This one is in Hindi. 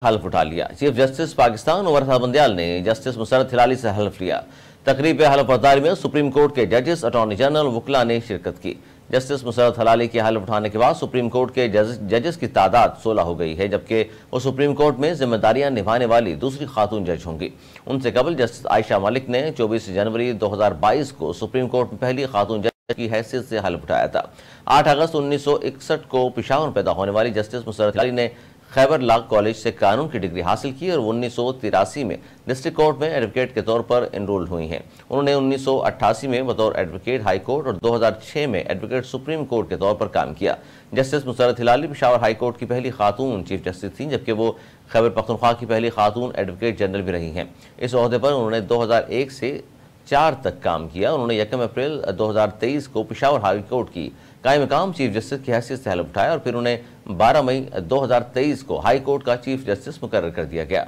हल्फ उठा लिया। चीफ जस्टिस पाकिस्तान उमर अहमद बंदयाल ने जस्टिस मुशर्रफ हिलाली से हल्फ लिया। तकरीब हल्फ बर्दारी में सुप्रीम कोर्ट के जजेस, अटॉर्नी जनरल, वकला ने शिरकत की। जस्टिस मुशर्रफ हिलाली के हल्फ उठाने के बाद सुप्रीम कोर्ट के जजेस की तादाद 16 हो गई है, जबकि वो सुप्रीम कोर्ट में जिम्मेदारियां निभाने वाली दूसरी खातून जज होंगी। उनसे कबल जस्टिस आयशा मलिक ने 24 जनवरी 2022 को सुप्रीम कोर्ट में पहली खातून जज की हैसियत से हल्फ उठाया था। 8 अगस्त 1961 को पेशावर पैदा होने वाली जस्टिस मुशर्रफ हिलाली ने खैबर लॉ कॉलेज से कानून की डिग्री हासिल की और 1983 में डिस्ट्रिक्ट कोर्ट में एडवोकेट के तौर पर एनरोल्ड हुई हैं। उन्होंने 1988 में बतौर एडवोकेट हाई कोर्ट और 2006 में एडवोकेट सुप्रीम कोर्ट के तौर पर काम किया। Justice Musharraf Hilali Peshawar high court की पहली खातून चीफ जस्टिस थीं, जबकि वो खैबर पख्तूनख्वा की पहली खातून एडवोकेट जनरल भी रही हैं। इस ओहदे पर उन्होंने 2001 से 4 तक काम किया। उन्होंने 1 अप्रैल 2023 को पेशावर हाई कोर्ट की कायम मकाम चीफ जस्टिस की हैसियत से हल्फ उठाया और फिर उन्हें 12 मई 2023 को हाई कोर्ट का चीफ जस्टिस मुकर्रर कर दिया गया।